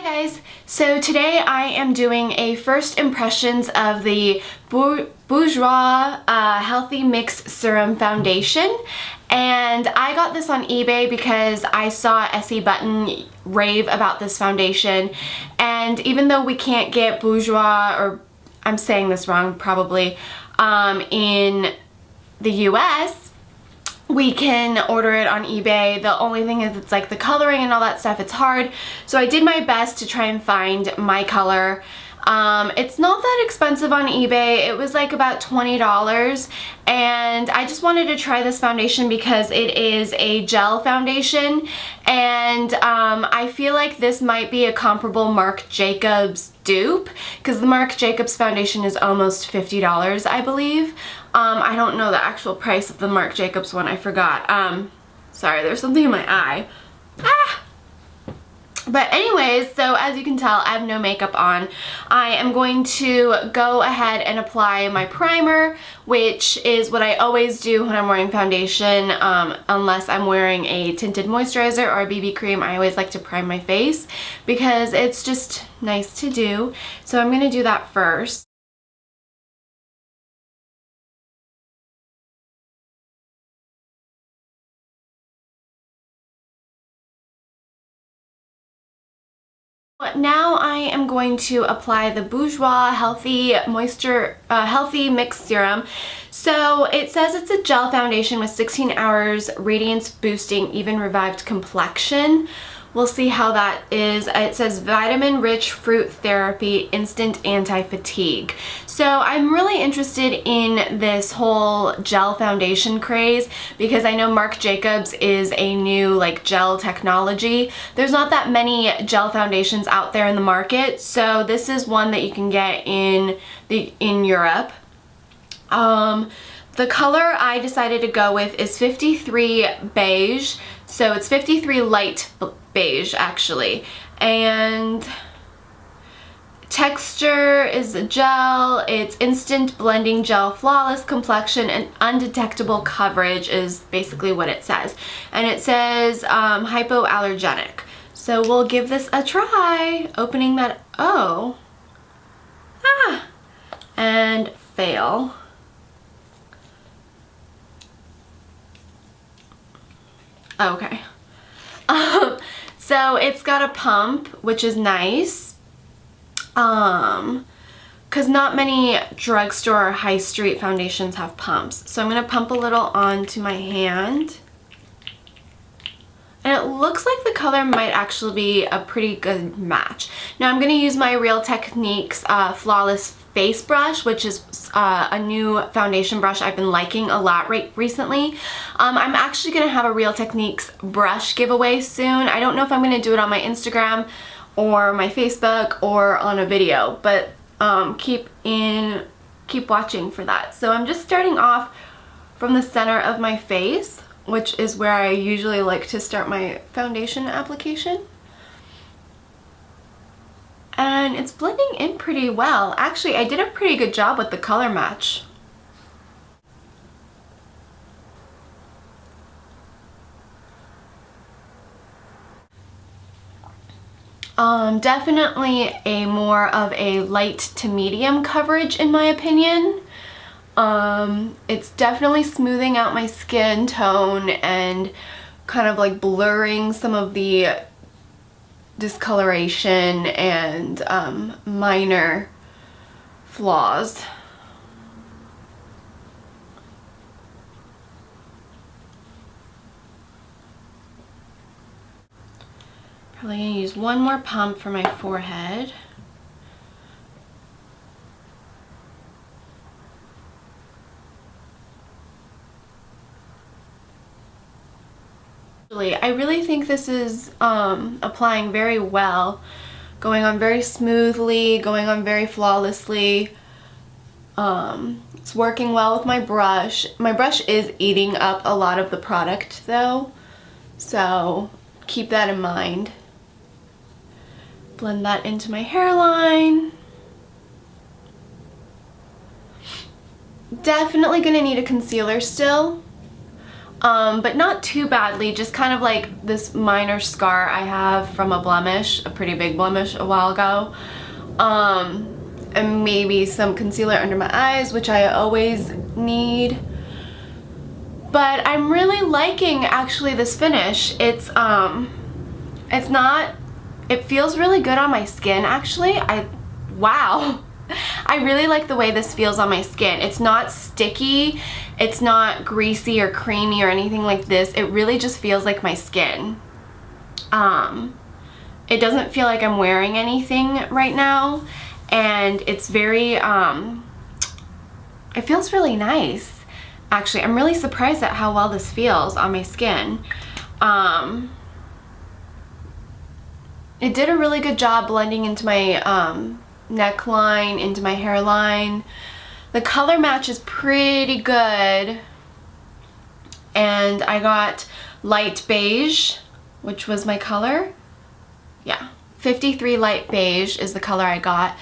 Hi guys, so today I am doing a first impressions of the Bourjois Healthy Mix Serum Foundation, and I got this on eBay because I saw Essie Button rave about this foundation, and even though we can't get Bourjois, or I'm saying this wrong probably, in the US, we can order it on eBay. The only thing is it's like the coloring and all that stuff, it's hard. So I did my best to try and find my color. It's not that expensive on eBay. It was like about $20, and I just wanted to try this foundation because it is a gel foundation, and I feel like this might be a comparable Marc Jacobs dupe, because the Marc Jacobs foundation is almost $50, I believe. I don't know the actual price of the Marc Jacobs one, I forgot. Sorry, there's something in my eye. But anyways, so as you can tell, I have no makeup on. I am going to go ahead and apply my primer, which is what I always do when I'm wearing foundation, unless I'm wearing a tinted moisturizer or a BB cream. I always like to prime my face because it's just nice to do. So I'm going to do that first. Now I am going to apply the Bourjois Healthy Mix Serum. So it says it's a gel foundation with 16 hours radiance boosting even revived complexion. We'll see how that is. It says vitamin rich fruit therapy, instant anti-fatigue. So I'm really interested in this whole gel foundation craze because I know Marc Jacobs is a new like gel technology. There's not that many gel foundations out there in the market, so this is one that you can get in Europe. The color I decided to go with is 53 Beige, so it's 53 light beige actually, and texture is a gel. It's instant blending gel, flawless complexion, and undetectable coverage is basically what it says, and it says hypoallergenic. So we'll give this a try. Opening that, and fail. Okay. So it's got a pump, which is nice, because not many drugstore or high street foundations have pumps. So I'm going to pump a little onto my hand, and it looks like the color might actually be a pretty good match. Now I'm going to use my Real Techniques Flawless Face Brush, which is a new foundation brush I've been liking a lot recently. I'm actually going to have a Real Techniques brush giveaway soon. I don't know if I'm going to do it on my Instagram or my Facebook or on a video, but keep watching for that. So I'm just starting off from the center of my face, which is where I usually like to start my foundation application. And it's blending in pretty well. Actually, I did a pretty good job with the color match. Definitely a more of a light to medium coverage in my opinion. It's definitely smoothing out my skin tone and kind of like blurring some of the discoloration and minor flaws. Probably gonna use one more pump for my forehead. I really think this is applying very well, going on very smoothly, going on very flawlessly. It's working well with my brush. My brush is eating up a lot of the product though, so keep that in mind. Blend that into my hairline. Definitely gonna need a concealer still. but not too badly, just kind of like this minor scar I have from a blemish, a pretty big blemish a while ago. And maybe some concealer under my eyes, which I always need. But I'm really liking actually this finish. It feels really good on my skin actually. Wow. I really like the way this feels on my skin. It's not sticky, it's not greasy or creamy or anything like this. It really just feels like my skin. It doesn't feel like I'm wearing anything right now, and it's very, it feels really nice. Actually, I'm really surprised at how well this feels on my skin. It did a really good job blending into my neckline, into my hairline. The color match is pretty good. And I got light beige, which was my color. Yeah, 53 light beige is the color I got.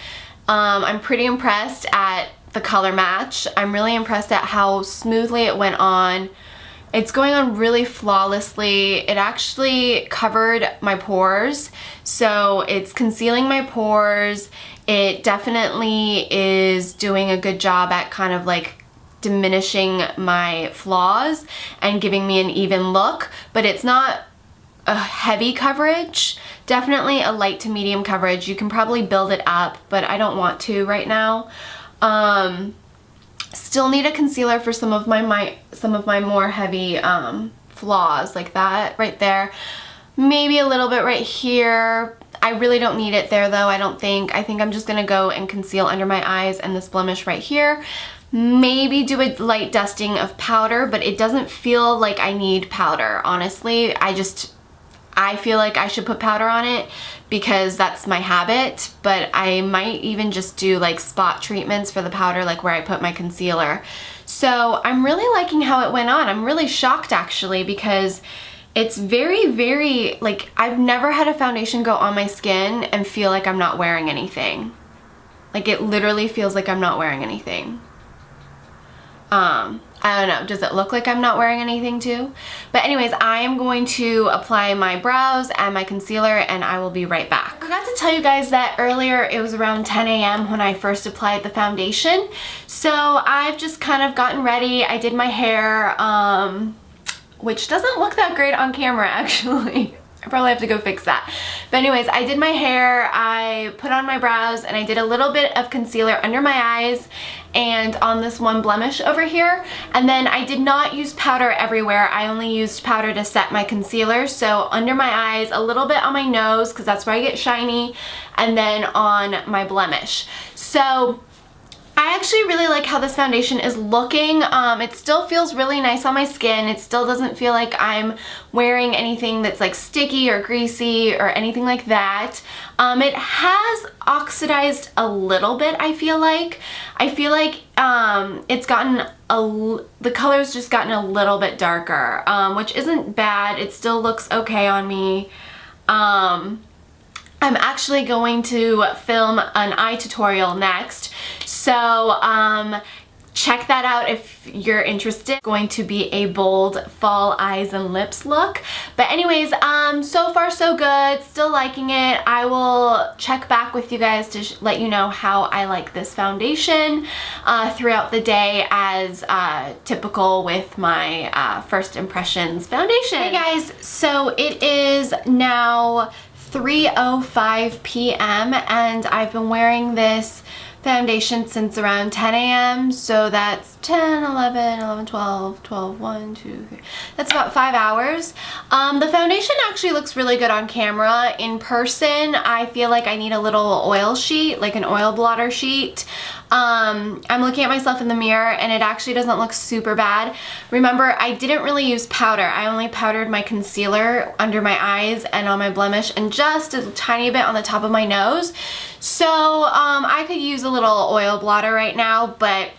I'm pretty impressed at the color match. I'm really impressed at how smoothly it went on. It's going on really flawlessly. It actually covered my pores, so it's concealing my pores. It definitely is doing a good job at kind of like diminishing my flaws and giving me an even look, but it's not a heavy coverage. Definitely a light to medium coverage. You can probably build it up, but I don't want to right now. Still need a concealer for some of my more heavy flaws, like that right there. Maybe a little bit right here. I really don't need it there though, I don't think. I think I'm just gonna go and conceal under my eyes and this blemish right here. Maybe do a light dusting of powder, but it doesn't feel like I need powder, honestly. I feel like I should put powder on it because that's my habit, but I might even just do like spot treatments for the powder, like where I put my concealer. So I'm really liking how it went on. I'm really shocked actually, because it's very, very, like, I've never had a foundation go on my skin and feel like I'm not wearing anything. Like, it literally feels like I'm not wearing anything. I don't know, does it look like I'm not wearing anything too? But anyways, I am going to apply my brows and my concealer and I will be right back. I forgot to tell you guys that earlier it was around 10 a.m. when I first applied the foundation. So I've just kind of gotten ready. I did my hair, which doesn't look that great on camera actually. I probably have to go fix that. But anyways, I did my hair, I put on my brows, and I did a little bit of concealer under my eyes and on this one blemish over here. And then I did not use powder everywhere. I only used powder to set my concealer. So under my eyes, a little bit on my nose, because that's where I get shiny, and then on my blemish. So I actually really like how this foundation is looking. It still feels really nice on my skin. It still doesn't feel like I'm wearing anything that's like sticky or greasy or anything like that. It has oxidized a little bit, I feel like. It's gotten the color's just gotten a little bit darker, which isn't bad. It still looks okay on me. I'm actually going to film an eye tutorial next, so check that out if you're interested. It's going to be a bold fall eyes and lips look. But anyways, so far so good, still liking it. I will check back with you guys to let you know how I like this foundation throughout the day, as typical with my first impressions foundation. Hey guys, so it is now 3:05 p.m. and I've been wearing this foundation since around 10 a.m. so that's 10, 11, 11, 12, 12, 1, 2, 3. That's about 5 hours. The foundation actually looks really good on camera. In person, I feel like I need a little oil sheet, like an oil blotter sheet. I'm looking at myself in the mirror and it actually doesn't look super bad. Remember, I didn't really use powder. I only powdered my concealer under my eyes and on my blemish and just a tiny bit on the top of my nose. So I could use a little oil blotter right now, but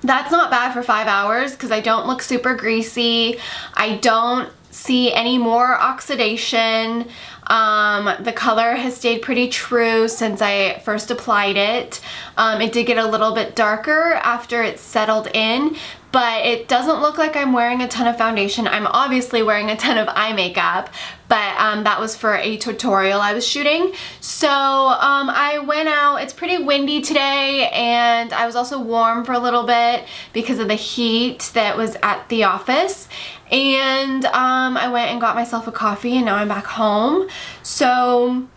that's not bad for 5 hours because I don't look super greasy. I don't see any more oxidation. The color has stayed pretty true since I first applied it. It did get a little bit darker after it settled in, but it doesn't look like I'm wearing a ton of foundation. I'm obviously wearing a ton of eye makeup, but that was for a tutorial I was shooting. So I went out. It's pretty windy today, and I was also warm for a little bit because of the heat that was at the office. And I went and got myself a coffee, and now I'm back home. So,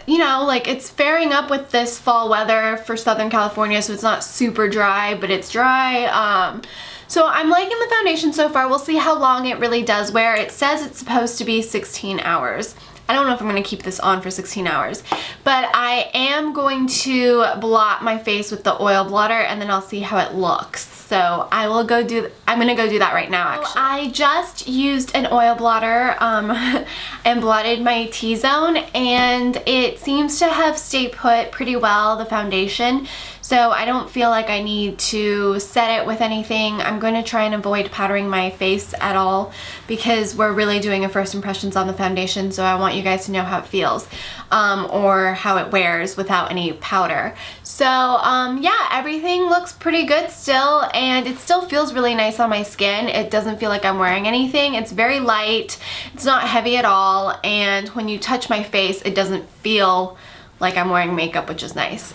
you know, like, it's faring up with this fall weather for Southern California, so it's not super dry, but it's dry. So I'm liking the foundation so far. We'll see how long it really does wear. It says it's supposed to be 16 hours. I don't know if I'm going to keep this on for 16 hours, but I am going to blot my face with the oil blotter, and then I'll see how it looks. So I'm going to go do that right now, actually. I just used an oil blotter and blotted my T-zone, and it seems to have stayed put pretty well, the foundation. So I don't feel like I need to set it with anything. I'm going to try and avoid powdering my face at all because we're really doing a first impressions on the foundation, so I want you guys to know how it feels or how it wears without any powder. So yeah, everything looks pretty good still, and it still feels really nice on my skin. It doesn't feel like I'm wearing anything. It's very light. It's not heavy at all, and when you touch my face, it doesn't feel like I'm wearing makeup, which is nice.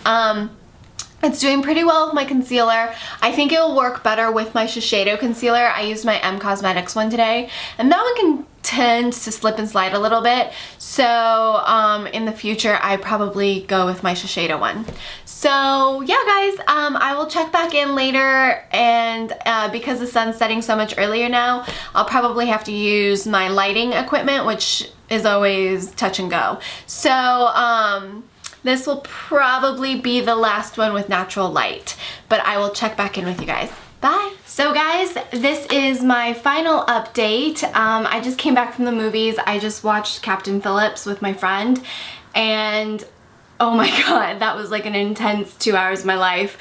It's doing pretty well with my concealer. I think it will work better with my Shiseido concealer. I used my M Cosmetics one today, and that one can tend to slip and slide a little bit. So in the future, I probably go with my Shiseido one. So yeah, guys, I will check back in later, and because the sun's setting so much earlier now, I'll probably have to use my lighting equipment, which is always touch and go. So this will probably be the last one with natural light, but I will check back in with you guys. Bye. So guys, this is my final update. I just came back from the movies. I just watched Captain Phillips with my friend, and oh my god, that was like an intense 2 hours of my life.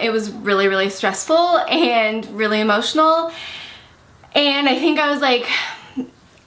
It was really, really stressful and really emotional, and I think I was like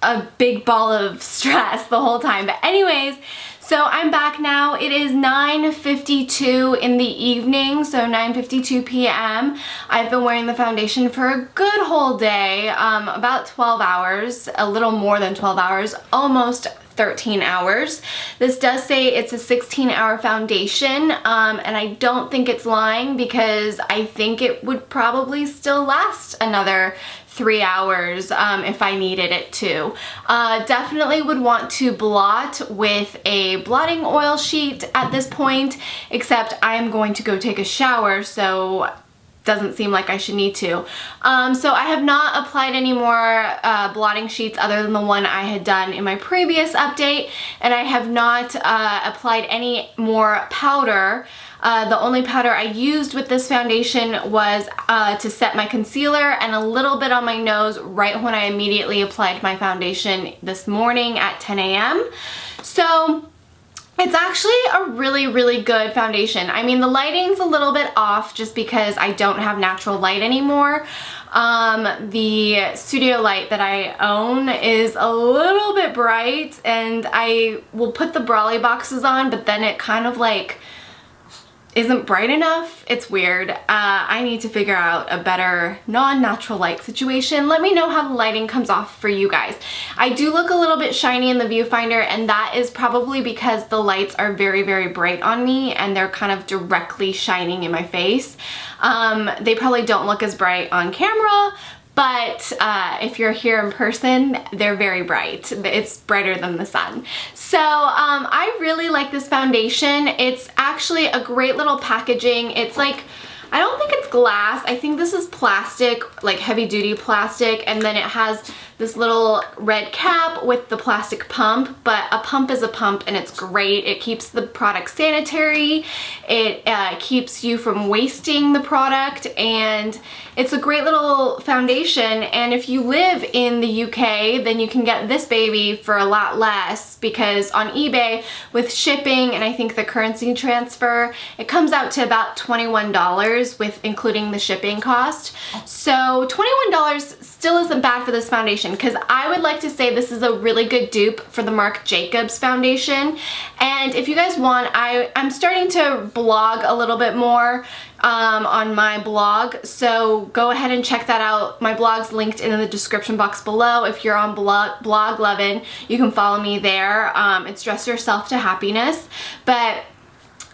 a big ball of stress the whole time. But anyways, so I'm back now. It is 9:52 in the evening, so 9:52 p.m. I've been wearing the foundation for a good whole day, about 12 hours, a little more than 12 hours, almost 13 hours. This does say it's a 16-hour foundation, and I don't think it's lying because I think it would probably still last another 3 hours if I needed it to. Definitely would want to blot with a blotting oil sheet at this point, except I'm going to go take a shower, so doesn't seem like I should need to. So I have not applied any more blotting sheets other than the one I had done in my previous update, and I have not applied any more powder. The only powder I used with this foundation was to set my concealer and a little bit on my nose right when I immediately applied my foundation this morning at 10 a.m. So it's actually a really, really good foundation. I mean, the lighting's a little bit off just because I don't have natural light anymore. The studio light that I own is a little bit bright, and I will put the Brawley boxes on, but then it kind of like isn't bright enough. It's weird. I need to figure out a better non-natural light situation. Let me know how the lighting comes off for you guys. I do look a little bit shiny in the viewfinder, and that is probably because the lights are very, very bright on me and they're kind of directly shining in my face. They probably don't look as bright on camera, but if you're here in person, they're very bright. It's brighter than the sun. So I really like this foundation. It's actually a great little packaging. It's like, I don't think it's glass. I think this is plastic, like heavy duty plastic, and then it has this little red cap with the plastic pump, but a pump is a pump and it's great. It keeps the product sanitary. It keeps you from wasting the product, and it's a great little foundation. And if you live in the UK, then you can get this baby for a lot less, because on eBay with shipping and I think the currency transfer, it comes out to about $21 with including the shipping cost. So $21 still isn't bad for this foundation. foundation, because I would like to say this is a really good dupe for the Marc Jacobs foundation. And if you guys want, I'm starting to blog a little bit more on my blog, so go ahead and check that out. My blog's linked in the description box below. If you're on blog lovin', you can follow me there. It's Dress Yourself to Happiness. But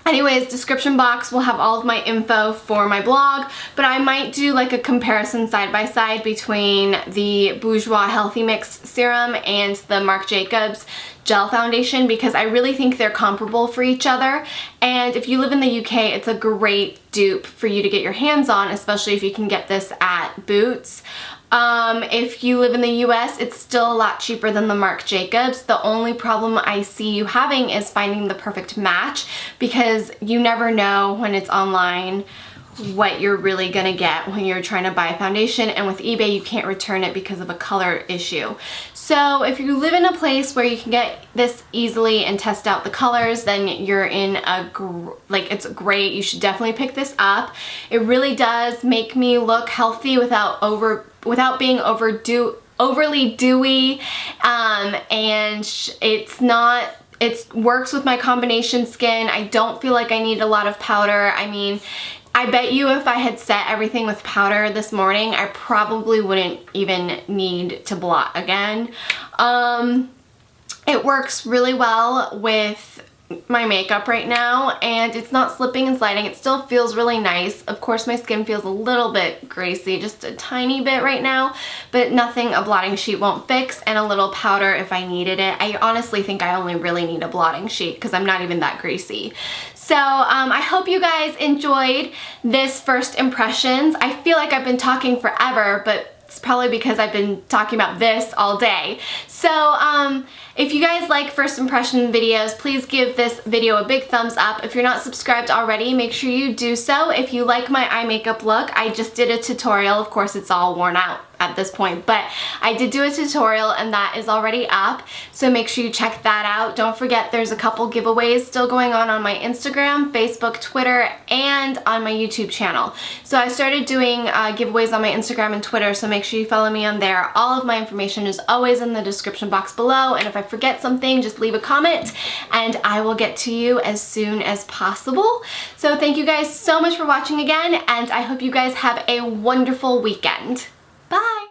anyways, description box will have all of my info for my blog, but I might do like a comparison side by side between the Bourjois Healthy Mix Serum and the Marc Jacobs Gel Foundation, because I really think they're comparable for each other. And if you live in the UK, it's a great dupe for you to get your hands on, especially if you can get this at Boots. If you live in the US, it's still a lot cheaper than the Marc Jacobs. The only problem I see you having is finding the perfect match, because you never know when it's online what you're really gonna get when you're trying to buy a foundation, and with eBay you can't return it because of a color issue. So if you live in a place where you can get this easily and test out the colors, then you're in a it's great. You should definitely pick this up. It really does make me look healthy without being overly dewy, and it works with my combination skin. I don't feel like I need a lot of powder. I mean, I bet you if I had set everything with powder this morning, I probably wouldn't even need to blot again. It works really well with my makeup right now, and it's not slipping and sliding. It still feels really nice. Of course, my skin feels a little bit greasy, just a tiny bit right now, but nothing a blotting sheet won't fix, and a little powder if I needed it. I honestly think I only really need a blotting sheet because I'm not even that greasy. So I hope you guys enjoyed this first impressions. I feel like I've been talking forever, but it's probably because I've been talking about this all day. So if you guys like first impression videos, please give this video a big thumbs up. If you're not subscribed already, make sure you do so. If you like my eye makeup look, I just did a tutorial. Of course, it's all worn out at this point, but I did do a tutorial and that is already up, so make sure you check that out. Don't forget there's a couple giveaways still going on my Instagram, Facebook, Twitter, and on my YouTube channel. So I started doing giveaways on my Instagram and Twitter, so make sure you follow me on there. All of my information is always in the description box below, and if I forget something, just leave a comment and I will get to you as soon as possible. So thank you guys so much for watching again, and I hope you guys have a wonderful weekend. Bye!